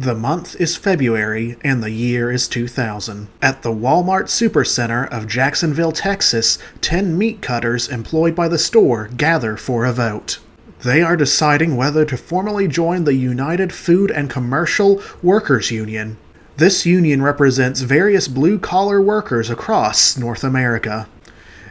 The month is February and the year is 2000. At the Walmart Supercenter of Jacksonville, Texas, 10 meat cutters employed by the store gather for a vote. They are deciding whether to formally join the United Food and Commercial Workers Union. This union represents various blue-collar workers across North America.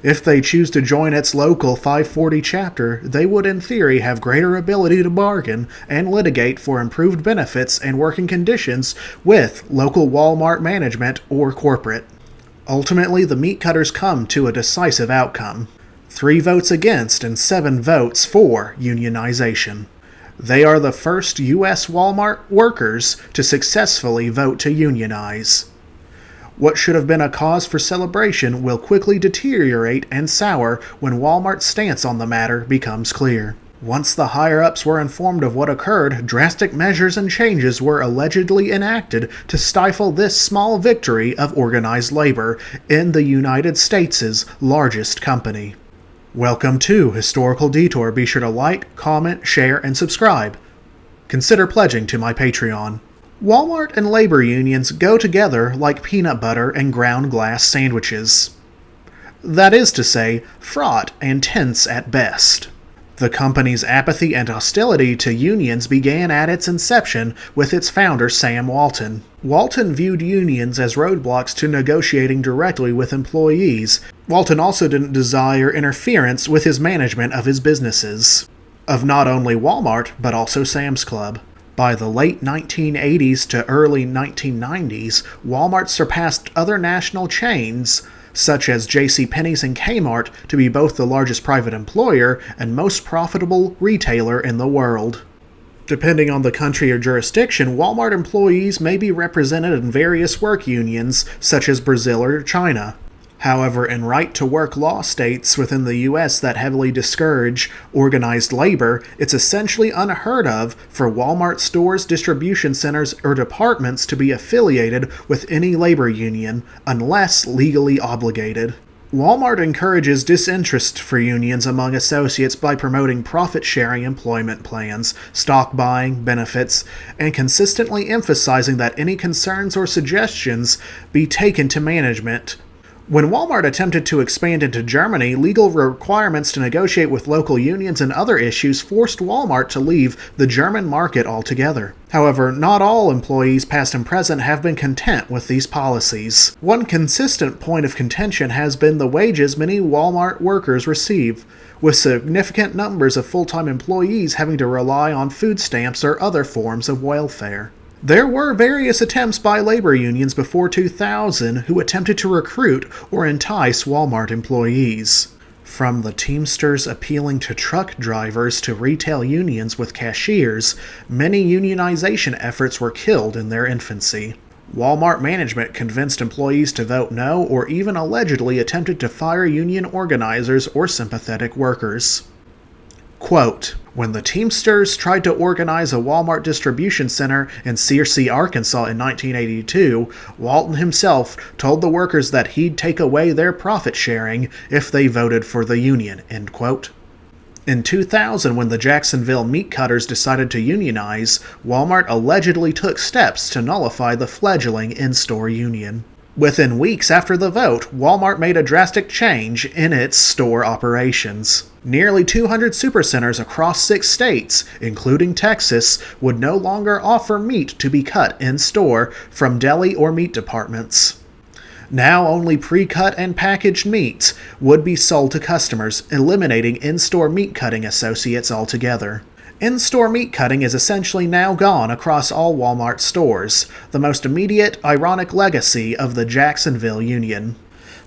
If they choose to join its local 540 chapter, they would in theory have greater ability to bargain and litigate for improved benefits and working conditions with local Walmart management or corporate. Ultimately, the meat cutters come to a decisive outcome. 3 votes against and 7 votes for unionization. They are the first U.S. Walmart workers to successfully vote to unionize. What should have been a cause for celebration will quickly deteriorate and sour when Walmart's stance on the matter becomes clear. Once the higher-ups were informed of what occurred, drastic measures and changes were allegedly enacted to stifle this small victory of organized labor in the United States' largest company. Welcome to Historical Detour. Be sure to like, comment, share, and subscribe. Consider pledging to my Patreon. Walmart and labor unions go together like peanut butter and ground glass sandwiches. That is to say, fraught and tense at best. The company's apathy and hostility to unions began at its inception with its founder Sam Walton. Walton viewed unions as roadblocks to negotiating directly with employees. Walton also didn't desire interference with his management of his businesses, of not only Walmart, but also Sam's Club. By the late 1980s to early 1990s, Walmart surpassed other national chains, such as JCPenney's and Kmart, to be both the largest private employer and most profitable retailer in the world. Depending on the country or jurisdiction, Walmart employees may be represented in various work unions, such as Brazil or China. However, in right-to-work law states within the U.S. that heavily discourage organized labor, it's essentially unheard of for Walmart stores, distribution centers, or departments to be affiliated with any labor union, unless legally obligated. Walmart encourages disinterest for unions among associates by promoting profit-sharing employment plans, stock buying, benefits, and consistently emphasizing that any concerns or suggestions be taken to management. When Walmart attempted to expand into Germany, legal requirements to negotiate with local unions and other issues forced Walmart to leave the German market altogether. However, not all employees, past and present, have been content with these policies. One consistent point of contention has been the wages many Walmart workers receive, with significant numbers of full-time employees having to rely on food stamps or other forms of welfare. There were various attempts by labor unions before 2000 who attempted to recruit or entice Walmart employees. From the Teamsters appealing to truck drivers to retail unions with cashiers, many unionization efforts were killed in their infancy. Walmart management convinced employees to vote no or even allegedly attempted to fire union organizers or sympathetic workers. Quote, "When the Teamsters tried to organize a Walmart distribution center in Searcy, Arkansas in 1982, Walton himself told the workers that he'd take away their profit sharing if they voted for the union." End quote. In 2000, when the Jacksonville meat cutters decided to unionize, Walmart allegedly took steps to nullify the fledgling in-store union. Within weeks after the vote, Walmart made a drastic change in its store operations. Nearly 200 supercenters across 6 states, including Texas, would no longer offer meat to be cut in-store from deli or meat departments. Now only pre-cut and packaged meats would be sold to customers, eliminating in-store meat cutting associates altogether. In-store meat cutting is essentially now gone across all Walmart stores, the most immediate, ironic legacy of the Jacksonville Union.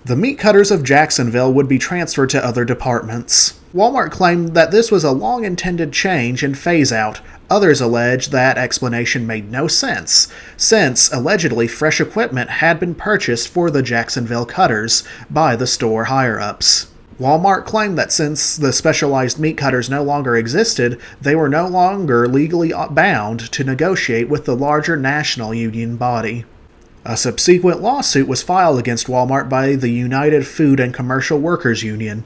The meat cutters of Jacksonville would be transferred to other departments. Walmart claimed that this was a long-intended change and phase-out. Others allege that explanation made no sense, since allegedly fresh equipment had been purchased for the Jacksonville cutters by the store higher-ups. Walmart claimed that since the specialized meat cutters no longer existed, they were no longer legally bound to negotiate with the larger national union body. A subsequent lawsuit was filed against Walmart by the United Food and Commercial Workers Union.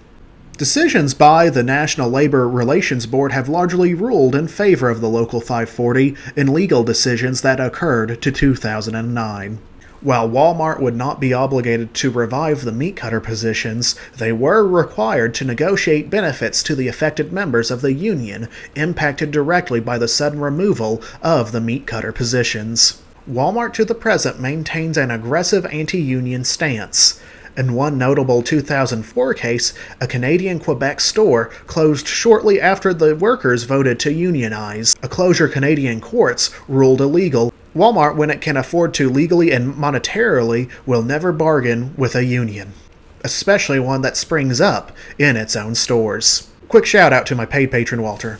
Decisions by the National Labor Relations Board have largely ruled in favor of the Local 540 in legal decisions that occurred to 2009. While Walmart would not be obligated to revive the meat cutter positions, they were required to negotiate benefits to the affected members of the union impacted directly by the sudden removal of the meat cutter positions. Walmart to the present maintains an aggressive anti-union stance. In one notable 2004 case, a Canadian Quebec store closed shortly after the workers voted to unionize. A closure Canadian courts ruled illegal. Walmart, when it can afford to legally and monetarily, will never bargain with a union, especially one that springs up in its own stores. Quick shout out to my paid patron Walter.